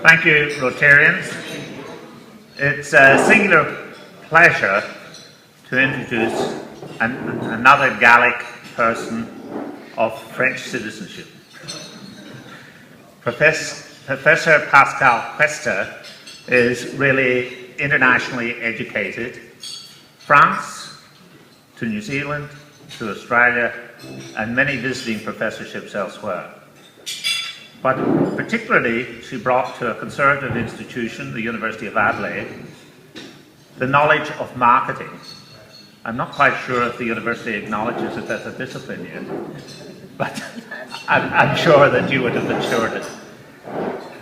Thank you, Rotarians. It's a singular pleasure to introduce another Gallic person of French citizenship. Professor Pascale Quester is really internationally educated. France, to New Zealand, to Australia, and many visiting professorships elsewhere. But particularly, she brought to a conservative institution, the University of Adelaide, the knowledge of marketing. I'm not quite sure if the university acknowledges it as a discipline yet, but I'm sure that you would have ensured it.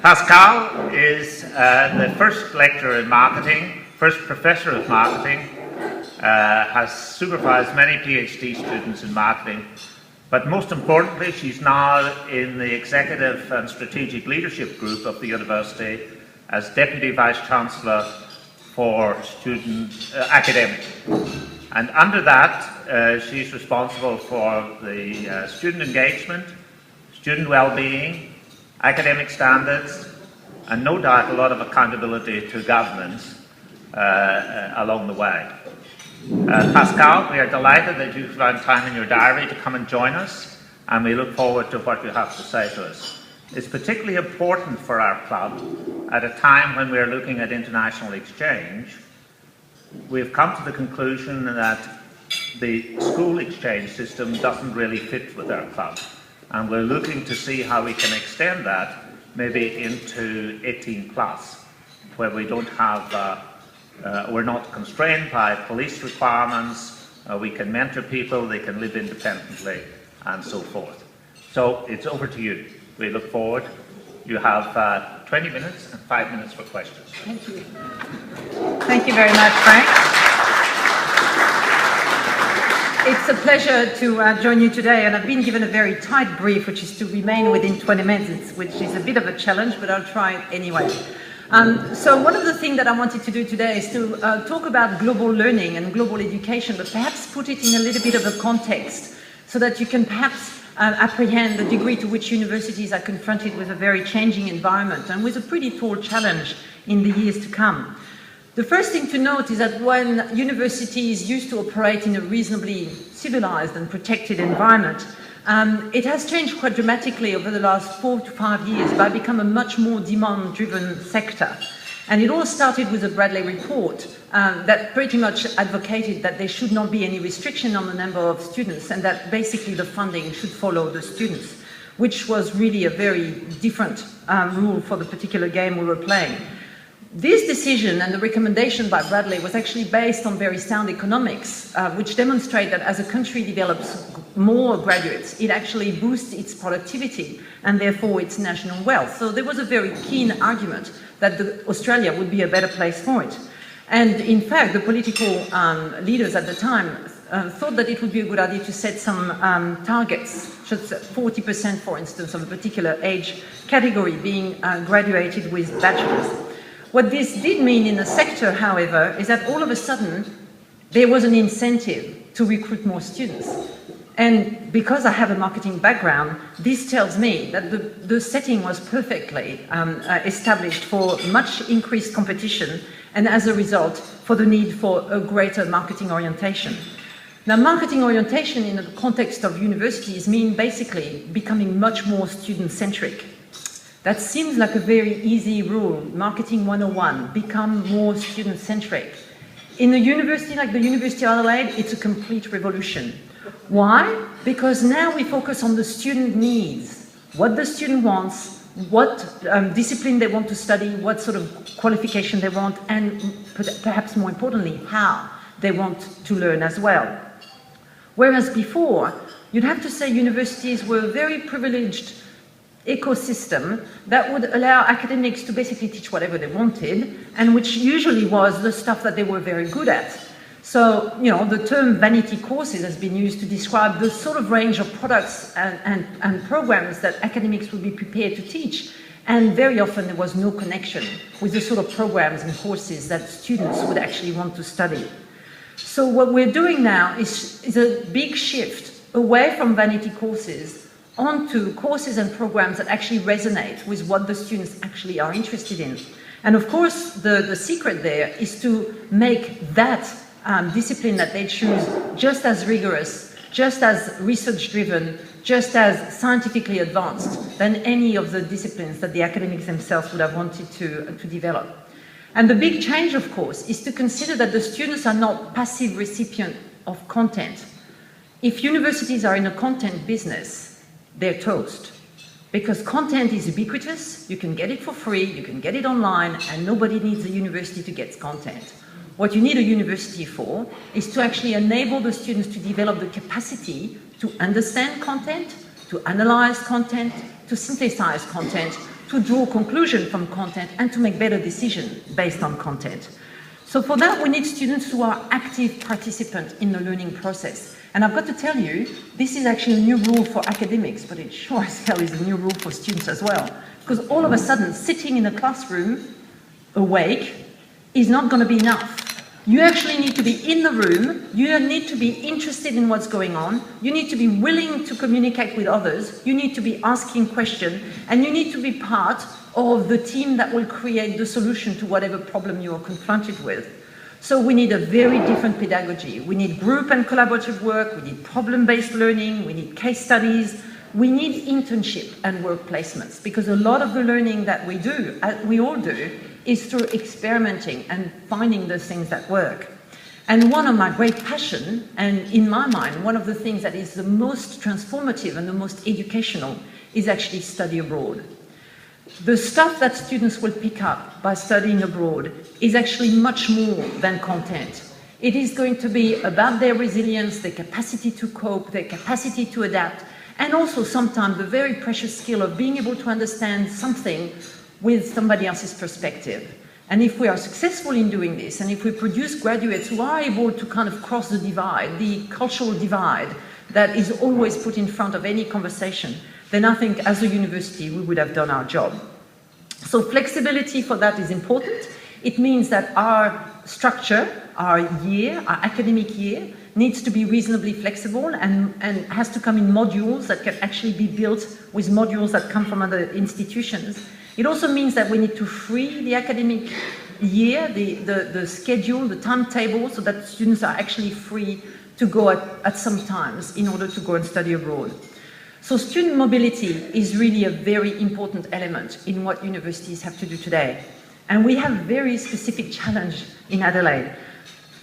Pascale is the first lecturer in marketing, first professor of marketing, has supervised many PhD students in marketing, but most importantly, she's now in the Executive and Strategic Leadership Group of the University as Deputy Vice-Chancellor for student academic. And under that, she's responsible for the student engagement, student well-being, academic standards, and no doubt a lot of accountability to governments along the way. Pascale, we are delighted that you found time in your diary to come and join us, and we look forward to what you have to say to us. It's particularly important for our club at a time when we are looking at international exchange. We've come to the conclusion that the school exchange system doesn't really fit with our club, and we're looking to see how we can extend that maybe into 18 plus, where we don't have we're not constrained by police requirements, we can mentor people, they can live independently, and so forth. So it's over to you. We look forward. You have 20 minutes and 5 minutes for questions. Thank you. Thank you very much, Frank. It's a pleasure to join you today, and I've been given a very tight brief, which is to remain within 20 minutes, which is a bit of a challenge, but I'll try it anyway. So one of the things that I wanted to do today is to talk about global learning and global education, but perhaps put it in a little bit of a context so that you can perhaps apprehend the degree to which universities are confronted with a very changing environment and with a pretty tall challenge in the years to come. The first thing to note is that when universities used to operate in a reasonably civilized and protected environment, it has changed quite dramatically over the last 4 to 5 years by becoming a much more demand-driven sector. And it all started with the Bradley report that pretty much advocated that there should not be any restriction on the number of students and that basically the funding should follow the students, which was really a very different rule for the particular game we were playing. This decision and the recommendation by Bradley was actually based on very sound economics, which demonstrate that as a country develops more graduates, it actually boosts its productivity and therefore its national wealth. So there was a very keen argument that Australia would be a better place for it. And in fact, the political leaders at the time thought that it would be a good idea to set some targets, such as 40%, for instance, of a particular age category being graduated with bachelors. What this did mean in the sector, however, is that all of a sudden there was an incentive to recruit more students. And because I have a marketing background, this tells me that the setting was perfectly established for much increased competition and as a result for the need for a greater marketing orientation. Now, marketing orientation in the context of universities means basically becoming much more student-centric. That seems like a very easy rule, marketing 101, become more student-centric. In a university like the University of Adelaide, it's a complete revolution. Why? Because now we focus on the student needs, what the student wants, what discipline they want to study, what sort of qualification they want, and perhaps more importantly, how they want to learn as well. Whereas before, you'd have to say universities were a very privileged ecosystem that would allow academics to basically teach whatever they wanted, and which usually was the stuff that they were very good at. So, you know, the term vanity courses has been used to describe the sort of range of products and programs that academics would be prepared to teach. And very often there was no connection with the sort of programs and courses that students would actually want to study. So what we're doing now is a big shift away from vanity courses onto courses and programs that actually resonate with what the students actually are interested in. And of course, the secret there is to make that discipline that they choose just as rigorous, just as research-driven, just as scientifically advanced than any of the disciplines that the academics themselves would have wanted to develop. And the big change, of course, is to consider that the students are not passive recipients of content. If universities are in a content business, they're toast. Because content is ubiquitous, you can get it for free, you can get it online, and nobody needs a university to get content. What you need a university for is to actually enable the students to develop the capacity to understand content, to analyze content, to synthesize content, to draw conclusions from content, and to make better decisions based on content. So for that, we need students who are active participants in the learning process. And I've got to tell you, this is actually a new rule for academics, but it sure as hell is a new rule for students as well. Because all of a sudden, sitting in a classroom, awake, is not going to be enough. You actually need to be in the room, you need to be interested in what's going on, you need to be willing to communicate with others, you need to be asking questions, and you need to be part of the team that will create the solution to whatever problem you are confronted with. So we need a very different pedagogy. We need group and collaborative work, we need problem-based learning, we need case studies, we need internship and work placements, because a lot of the learning that we do, we all do, is through experimenting and finding those things that work. And one of my great passions, and in my mind, one of the things that is the most transformative and the most educational, is actually study abroad. The stuff that students will pick up by studying abroad is actually much more than content. It is going to be about their resilience, their capacity to cope, their capacity to adapt, and also sometimes the very precious skill of being able to understand something with somebody else's perspective. And if we are successful in doing this, and if we produce graduates who are able to kind of cross the divide, the cultural divide that is always put in front of any conversation, then I think as a university we would have done our job. So flexibility for that is important. It means that our structure, our year, our academic year, needs to be reasonably flexible and has to come in modules that can actually be built with modules that come from other institutions. It also means that we need to free the academic year, the schedule, the timetable, so that students are actually free to go at some times in order to go and study abroad. So student mobility is really a very important element in what universities have to do today. And we have a very specific challenge in Adelaide.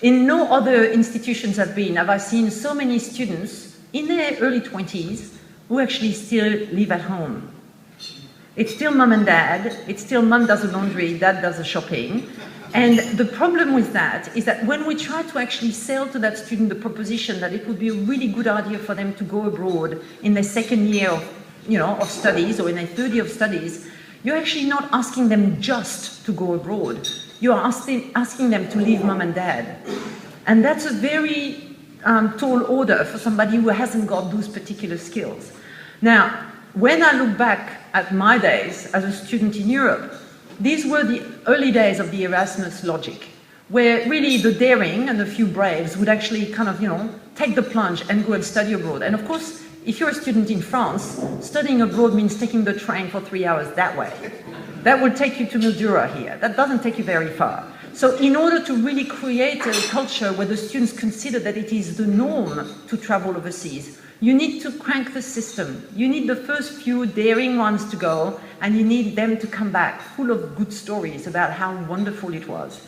In no other institutions have I seen so many students in their early 20s who actually still live at home. It's still mum and dad, it's still mum does the laundry, dad does the shopping. And the problem with that is that when we try to actually sell to that student the proposition that it would be a really good idea for them to go abroad in their second year of studies or in their third year of studies, you're actually not asking them just to go abroad. You are asking them to leave mum and dad. And that's a very tall order for somebody who hasn't got those particular skills. Now, when I look back at my days as a student in Europe, these were the early days of the Erasmus logic, where really the daring and the few braves would actually kind of, take the plunge and go and study abroad. And of course, if you're a student in France, studying abroad means taking the train for 3 hours that way. That will take you to Mildura here. That doesn't take you very far. So in order to really create a culture where the students consider that it is the norm to travel overseas, you need to crank the system. You need the first few daring ones to go, and you need them to come back full of good stories about how wonderful it was.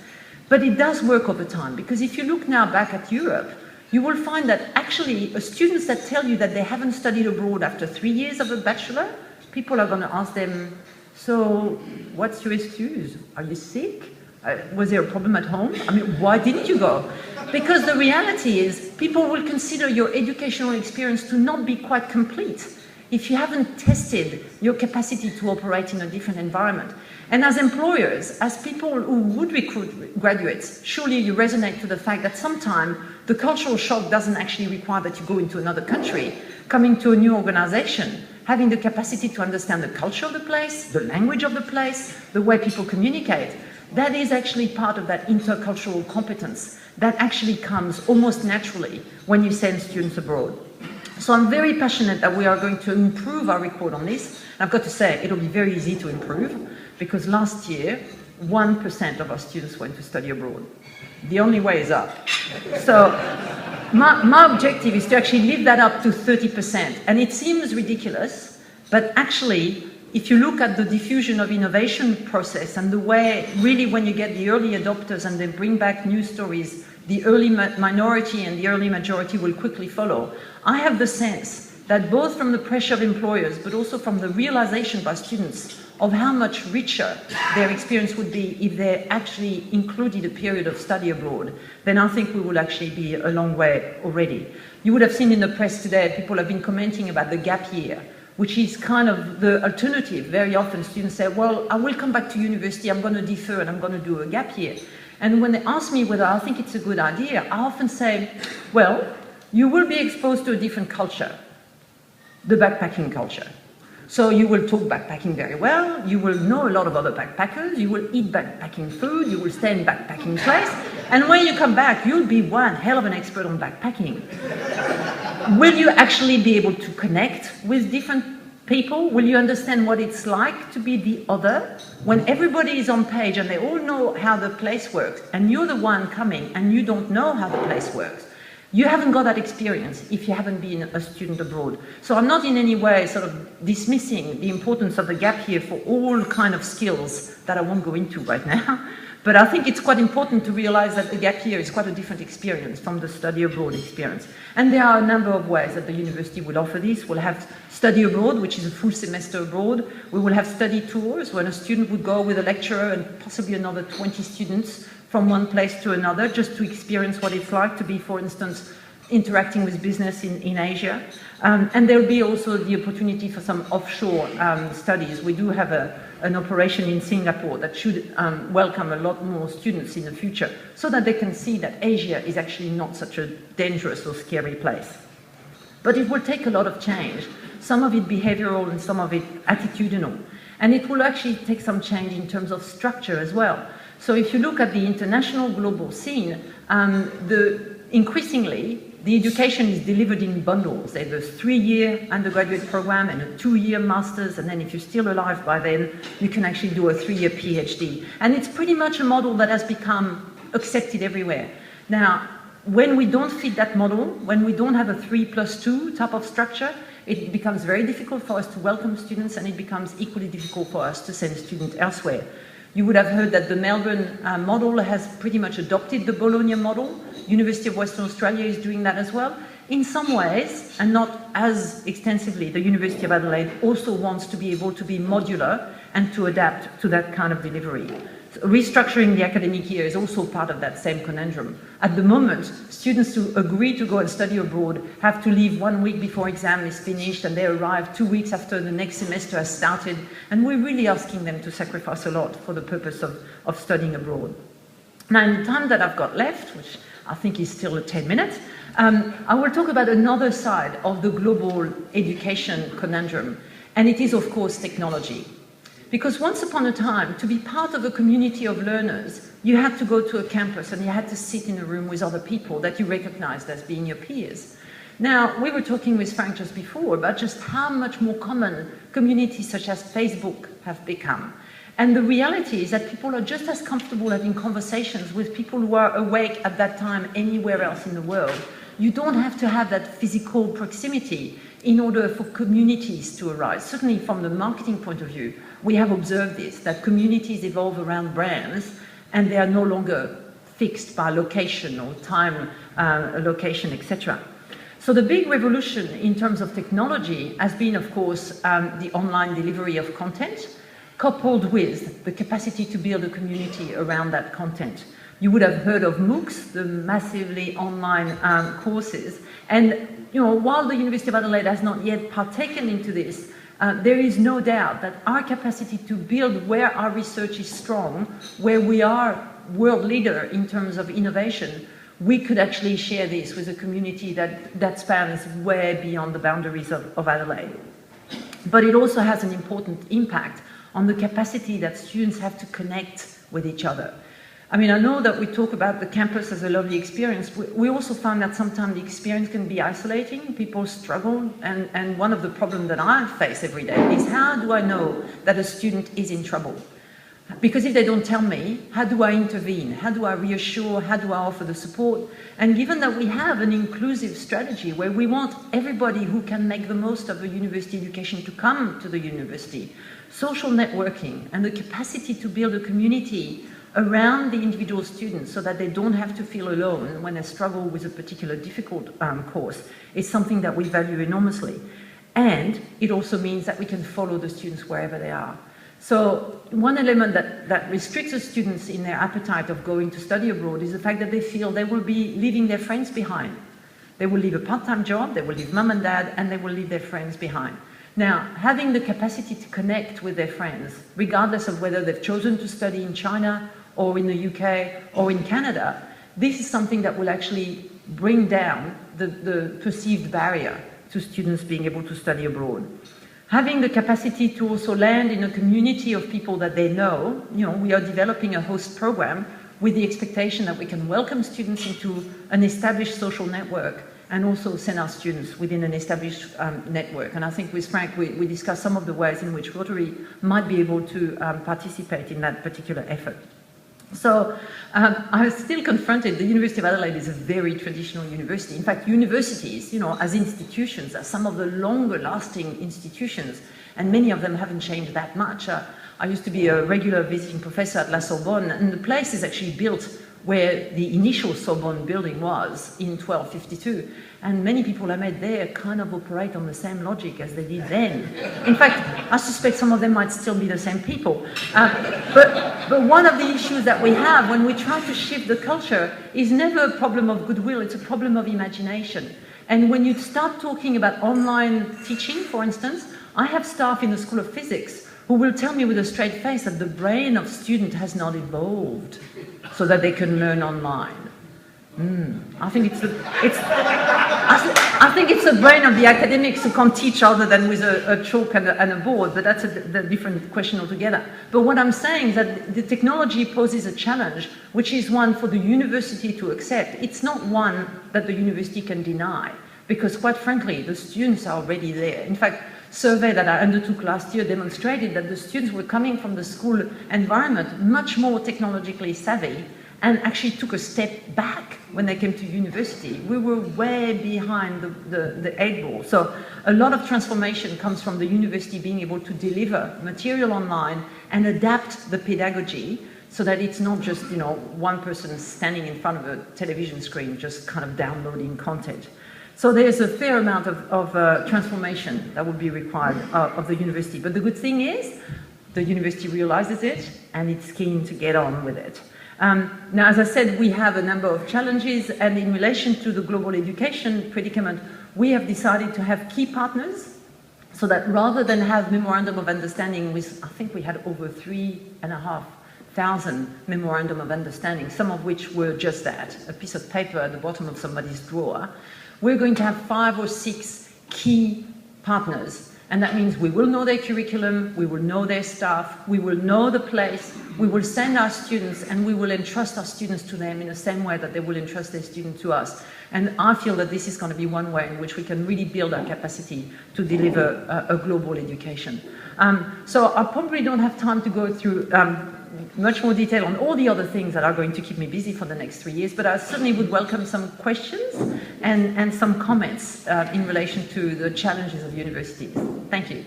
But it does work over time, because if you look now back at Europe, you will find that actually students that tell you that they haven't studied abroad after 3 years of a bachelor, people are going to ask them, so what's your excuse? Are you sick? Was there a problem at home? I mean, why didn't you go? Because the reality is people will consider your educational experience to not be quite complete if you haven't tested your capacity to operate in a different environment. And as employers, as people who would recruit graduates, surely you resonate to the fact that sometimes the cultural shock doesn't actually require that you go into another country. Coming to a new organization, having the capacity to understand the culture of the place, the language of the place, the way people communicate, that is actually part of that intercultural competence that actually comes almost naturally when you send students abroad. So I'm very passionate that we are going to improve our record on this. I've got to say, it'll be very easy to improve, because last year, 1% of our students went to study abroad. The only way is up. So my objective is to actually lift that up to 30%. And it seems ridiculous, but actually, if you look at the diffusion of innovation process and the way, really, when you get the early adopters and they bring back new stories, the early minority and the early majority will quickly follow. I have the sense that both from the pressure of employers, but also from the realization by students of how much richer their experience would be if they actually included a period of study abroad, then I think we will actually be a long way already. You would have seen in the press today, people have been commenting about the gap year, which is kind of the alternative. Very often students say, well, I will come back to university, I'm going to defer and I'm going to do a gap year. And when they ask me whether I think it's a good idea, I often say, well, you will be exposed to a different culture, the backpacking culture. So you will talk backpacking very well, you will know a lot of other backpackers, you will eat backpacking food, you will stay in backpacking place, and when you come back, you'll be one hell of an expert on backpacking. Will you actually be able to connect with different people? Will you understand what it's like to be the other? When everybody is on page and they all know how the place works, and you're the one coming and you don't know how the place works, you haven't got that experience if you haven't been a student abroad. So I'm not in any way sort of dismissing the importance of the gap year for all kind of skills that I won't go into right now. But I think it's quite important to realize that the gap year is quite a different experience from the study abroad experience. And there are a number of ways that the university will offer this. We'll have study abroad, which is a full semester abroad. We will have study tours, when a student would go with a lecturer and possibly another 20 students from one place to another, just to experience what it's like to be, for instance, interacting with business in Asia. And there'll be also the opportunity for some offshore studies. We do have an operation in Singapore that should welcome a lot more students in the future, so that they can see that Asia is actually not such a dangerous or scary place. But it will take a lot of change, some of it behavioral and some of it attitudinal. And it will actually take some change in terms of structure as well. So if you look at the international global scene, increasingly, the education is delivered in bundles. There's a 3-year undergraduate program and a 2-year master's, and then if you're still alive by then, you can actually do a 3-year PhD. And it's pretty much a model that has become accepted everywhere. Now, when we don't fit that model, when we don't have a 3+2 type of structure, it becomes very difficult for us to welcome students, and it becomes equally difficult for us to send students elsewhere. You would have heard that the Melbourne model has pretty much adopted the Bologna model. University of Western Australia is doing that as well. In some ways, and not as extensively, the University of Adelaide also wants to be able to be modular and to adapt to that kind of delivery. So restructuring the academic year is also part of that same conundrum. At the moment, students who agree to go and study abroad have to leave 1 week before exam is finished, and they arrive 2 weeks after the next semester has started, and we're really asking them to sacrifice a lot for the purpose of studying abroad. Now, in the time that I've got left, which I think is still 10 minutes, I will talk about another side of the global education conundrum, and it is, of course, technology. Because once upon a time, to be part of a community of learners, you had to go to a campus and you had to sit in a room with other people that you recognized as being your peers. Now, we were talking with Frank just before about just how much more common communities such as Facebook have become. And the reality is that people are just as comfortable having conversations with people who are awake at that time anywhere else in the world. You don't have to have that physical proximity in order for communities to arise. Certainly from the marketing point of view, we have observed this, that communities evolve around brands and they are no longer fixed by location or time, location, etc. So the big revolution in terms of technology has been, of course, the online delivery of content, coupled with the capacity to build a community around that content. You would have heard of MOOCs, the massively online courses. And while the University of Adelaide has not yet partaken into this, there is no doubt that our capacity to build where our research is strong, where we are world leader in terms of innovation, we could actually share this with a community that spans way beyond the boundaries of Adelaide. But it also has an important impact on the capacity that students have to connect with each other. I mean, I know that we talk about the campus as a lovely experience. We also found that sometimes the experience can be isolating. People struggle, and one of the problems that I face every day is how do I know that a student is in trouble? Because if they don't tell me, how do I intervene? How do I reassure? How do I offer the support? And given that we have an inclusive strategy where we want everybody who can make the most of a university education to come to the university, social networking and the capacity to build a community around the individual students so that they don't have to feel alone when they struggle with a particular difficult course is something that we value enormously. And it also means that we can follow the students wherever they are. So one element that restricts the students in their appetite of going to study abroad is the fact that they feel they will be leaving their friends behind. They will leave a part-time job, they will leave mum and dad, and they will leave their friends behind. Now, having the capacity to connect with their friends, regardless of whether they've chosen to study in China or in the UK or in Canada, this is something that will actually bring down the perceived barrier to students being able to study abroad. Having the capacity to also land in a community of people that they know, we are developing a host program with the expectation that we can welcome students into an established social network and also send our students within an established network. And I think with Frank, we discussed some of the ways in which Rotary might be able to participate in that particular effort. So I was still confronted. The University of Adelaide is a very traditional university. In fact, universities, as institutions, are some of the longer lasting institutions, and many of them haven't changed that much. I used to be a regular visiting professor at La Sorbonne, and the place is actually built where the initial Sorbonne building was in 1252. And many people I met there kind of operate on the same logic as they did then. In fact, I suspect some of them might still be the same people. But one of the issues that we have when we try to shift the culture is never a problem of goodwill, it's a problem of imagination. And when you start talking about online teaching, for instance, I have staff in the School of Physics who will tell me with a straight face that the brain of student has not evolved so that they can learn online. I think it's the brain of the academics who can't teach other than with a chalk and a board, but that's a different question altogether. But what I'm saying is that the technology poses a challenge, which is one for the university to accept. It's not one that the university can deny, because quite frankly, the students are already there. In fact, survey that I undertook last year demonstrated that the students were coming from the school environment much more technologically savvy and actually took a step back when they came to university. We were way behind the eight ball. So a lot of transformation comes from the university being able to deliver material online and adapt the pedagogy so that it's not just, one person standing in front of a television screen just kind of downloading content. So there's a fair amount of transformation that would be required of the university. But the good thing is the university realizes it and it's keen to get on with it. Now, as I said, we have a number of challenges, and in relation to the global education predicament, we have decided to have key partners so that rather than have memorandum of understanding with, I think we had over 3,500 memorandum of understanding, some of which were just that, a piece of paper at the bottom of somebody's drawer, we're going to have 5 or 6 key partners. And that means we will know their curriculum, we will know their staff, we will know the place, we will send our students, and we will entrust our students to them in the same way that they will entrust their students to us. And I feel that this is going to be one way in which we can really build our capacity to deliver a global education. So I probably don't have time to go through much more detail on all the other things that are going to keep me busy for the next 3 years, but I certainly would welcome some questions and some comments in relation to the challenges of universities. Thank you.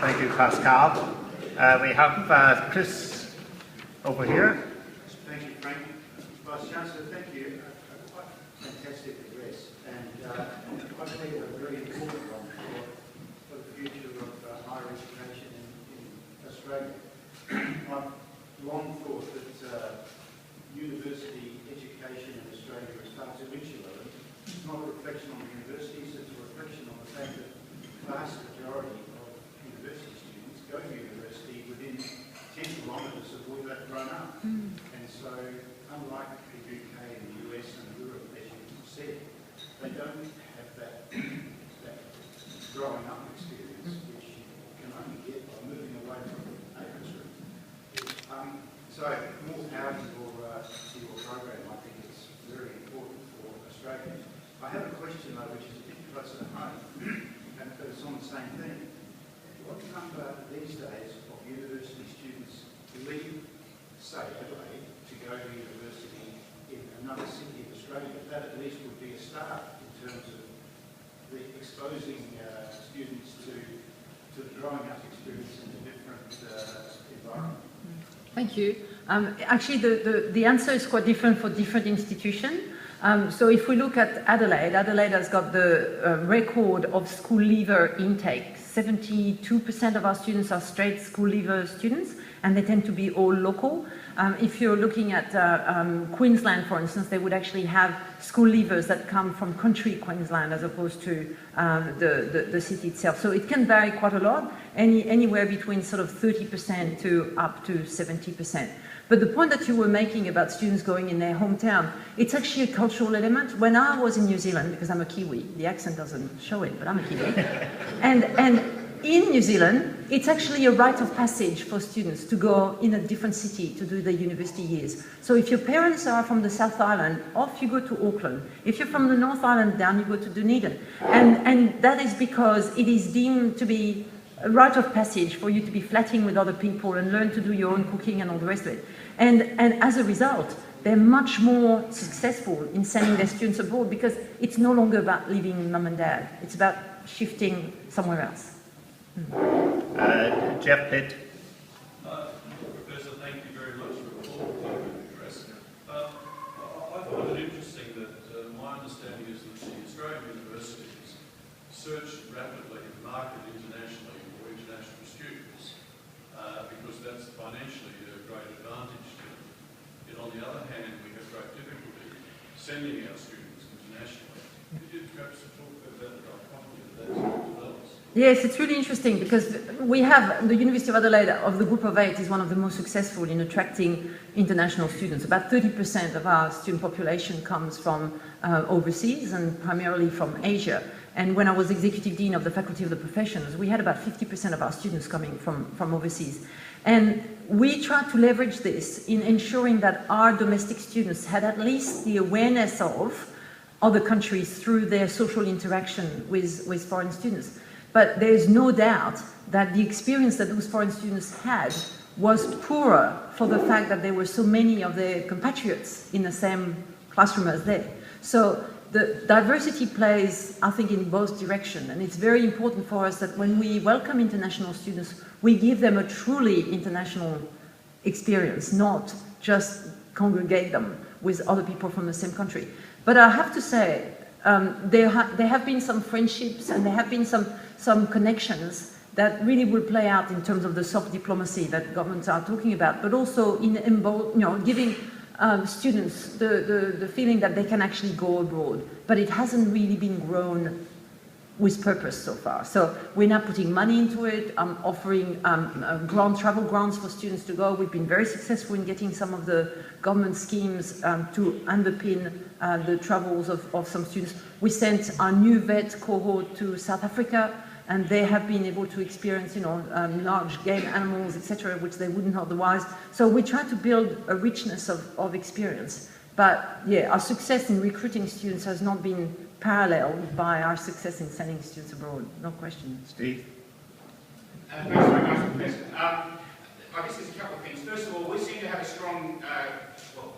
Thank you, Pascale. We have Chris over here. Thank you, Frank. Vice Chancellor, thank you. Quite fantastic address, and I believe a very important one for the future of higher education in Australia. I've long thought that university education in Australia is far too insular. It's not a reflection on the universities, it's a reflection on the fact that the vast majority of university students go to university within 10 kilometres of where they've grown up. And so, unlike the UK and the US and Europe, as you said, they don't have that growing up experience which So more power to your program. I think it's very important for Australia. I have a question though, which is a bit closer to home, and it's on the same thing. What number these days of university students leave, say, Adelaide, to go to university in another city of Australia? That at least would be a start in terms of exposing students to the growing up experience in a different environment. Thank you. Actually, the answer is quite different for different institutions. So if we look at Adelaide, Adelaide has got the record of school leaver intake. 72% of our students are straight school leaver students, and they tend to be all local. If you're looking at Queensland, for instance, they would actually have school leavers that come from country Queensland as opposed to the city itself. So it can vary quite a lot, anywhere between sort of 30% to up to 70%. But the point that you were making about students going in their hometown, it's actually a cultural element. When I was in New Zealand, because I'm a Kiwi, the accent doesn't show it, but I'm a Kiwi, and in New Zealand, it's actually a rite of passage for students to go in a different city to do their university years. So if your parents are from the South Island, off you go to Auckland. If you're from the North Island, down you go to Dunedin. And that is because it is deemed to be a rite of passage for you to be flatting with other people and learn to do your own cooking and all the rest of it. And as a result, they're much more successful in sending their students abroad because it's no longer about leaving mum and dad. It's about shifting somewhere else. Jeff Pitt. Professor, thank you very much for the full address. I find it interesting that my understanding is that the Australian universities search rapidly and market internationally for international students because that's financially a great advantage to them. Yet on the other hand, we have great difficulty sending our students internationally. Could you perhaps talk about the dichotomy of that sort of develops? Yes, it's really interesting because we have the University of Adelaide, of the group of 8, is one of the most successful in attracting international students. About 30% of our student population comes from overseas and primarily from Asia. And when I was Executive Dean of the Faculty of the Professions, we had about 50% of our students coming from overseas. And we tried to leverage this in ensuring that our domestic students had at least the awareness of other countries through their social interaction with foreign students. But there's no doubt that the experience that those foreign students had was poorer for the fact that there were so many of their compatriots in the same classroom as they. So the diversity plays, I think, in both directions. And it's very important for us that when we welcome international students, we give them a truly international experience, not just congregate them with other people from the same country. But I have to say, there have been some friendships and there have been some connections that really will play out in terms of the soft diplomacy that governments are talking about, but also in giving students the feeling that they can actually go abroad. But it hasn't really been grown with purpose so far. So we're now putting money into it, offering travel grants for students to go. We've been very successful in getting some of the government schemes to underpin the travels of some students. We sent our new vet cohort to South Africa, and they have been able to experience, large game animals, etc., which they wouldn't otherwise. So we try to build a richness of experience. But yeah, our success in recruiting students has not been paralleled by our success in sending students abroad, no question. Steve? Thanks very much, Professor. I guess there's a couple of things. First of all, we seem to have a strong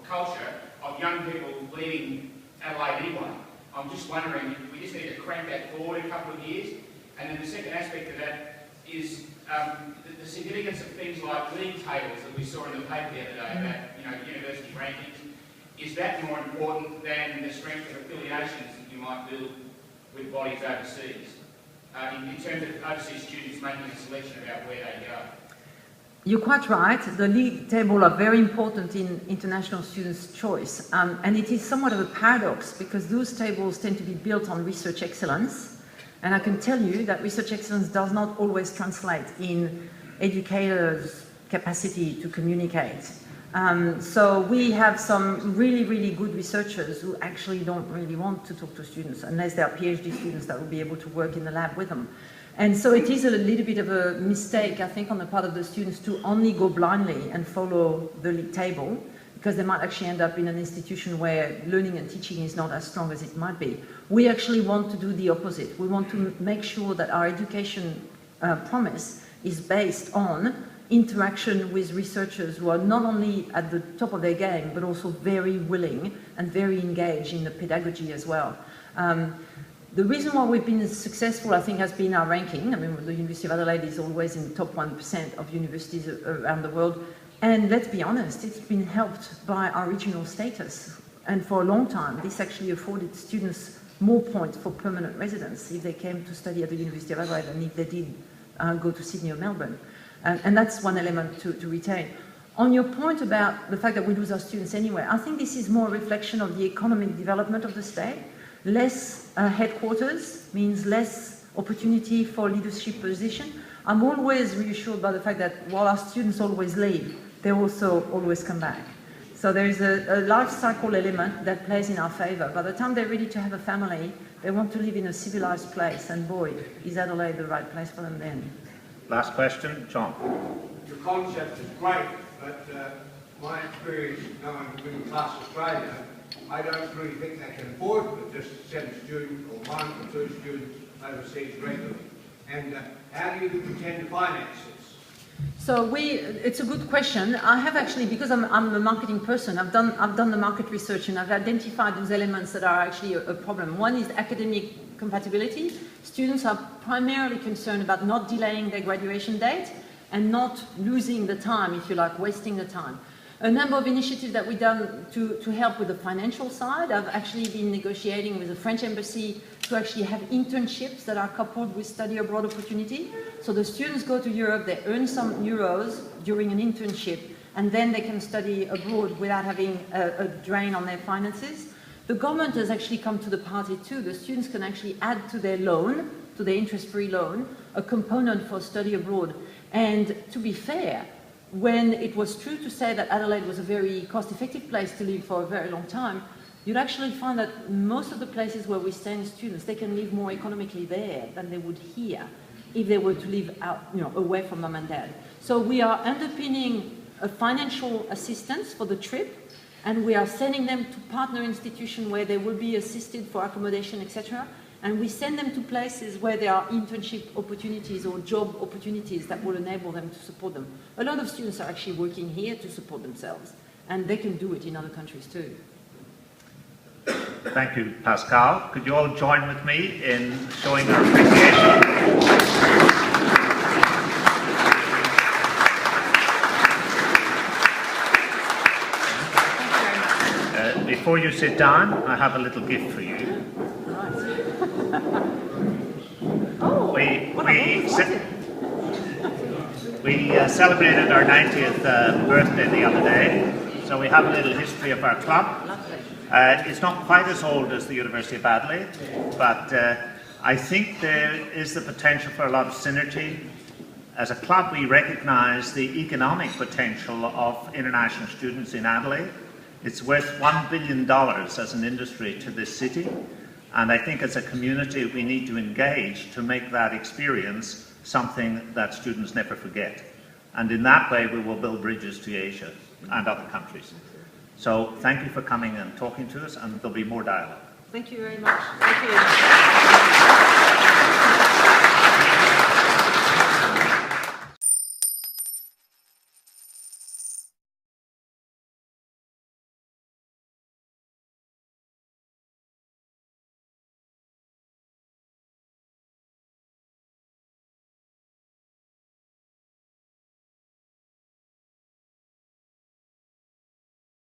culture of young people leaving Adelaide anyway. I'm just wondering if we just need to crank that forward a couple of years. And then the second aspect of that is the significance of things like league tables that we saw in the paper the other day about university rankings. Is that more important than the strength of affiliations that you might build with bodies overseas, in terms of overseas students making a selection about where they go? You're quite right. The league table are very important in international students' choice. And it is somewhat of a paradox because those tables tend to be built on research excellence. And I can tell you that research excellence does not always translate in educators' capacity to communicate. So we have some really, really good researchers who actually don't really want to talk to students unless they are PhD students that will be able to work in the lab with them. And so it is a little bit of a mistake, I think, on the part of the students to only go blindly and follow the league table, because they might actually end up in an institution where learning and teaching is not as strong as it might be. We actually want to do the opposite. We want to make sure that our education promise is based on interaction with researchers who are not only at the top of their game, but also very willing and very engaged in the pedagogy as well. The reason why we've been successful, I think, has been our ranking. I mean, the University of Adelaide is always in the top 1% of universities around the world. And let's be honest, it's been helped by our regional status. And for a long time, this actually afforded students more points for permanent residence if they came to study at the University of Adelaide than if they did go to Sydney or Melbourne. And that's one element to retain. On your point about the fact that we lose our students anyway, I think this is more a reflection of the economic development of the state. Less headquarters means less opportunity for leadership position. I'm always reassured by the fact that while our students always leave, they also always come back. So there is a life cycle element that plays in our favour. By the time they're ready to have a family, they want to live in a civilised place, and boy, is Adelaide the right place for them then. Last question, John. Your concept is great, but my experience knowing middle class Australia, I don't really think they can afford to just send a student or one or two students overseas regularly. And how do you intend to finance this? So it's a good question. I have actually, because I'm a marketing person, I've done the market research and I've identified those elements that are actually a problem. One is academic compatibility. Students are primarily concerned about not delaying their graduation date and not losing the time, if you like, wasting the time. A number of initiatives that we've done to help with the financial side. I've actually been negotiating with the French embassy to actually have internships that are coupled with study abroad opportunity. So the students go to Europe, they earn some euros during an internship, and then they can study abroad without having a drain on their finances. The government has actually come to the party too. The students can actually add to their loan, to their interest-free loan, a component for study abroad. And to be fair, when it was true to say that Adelaide was a very cost-effective place to live for a very long time, you'd actually find that most of the places where we send students, they can live more economically there than they would here if they were to live out, away from mum and dad. So we are underpinning a financial assistance for the trip, and we are sending them to partner institutions where they will be assisted for accommodation, etc. And we send them to places where there are internship opportunities or job opportunities that will enable them to support them. A lot of students are actually working here to support themselves, and they can do it in other countries too. Thank you, Pascale. Could you all join with me in showing our appreciation? Before you sit down, I have a little gift for you. We celebrated our 90th birthday the other day, so we have a little history of our club. It's not quite as old as the University of Adelaide, but I think there is the potential for a lot of synergy. As a club, we recognise the economic potential of international students in Adelaide. It's worth $1 billion as an industry to this city, and I think as a community we need to engage to make that experience something that students never forget. And in that way we will build bridges to Asia and other countries. So thank you for coming and talking to us, and there'll be more dialogue. Thank you very much. Thank you.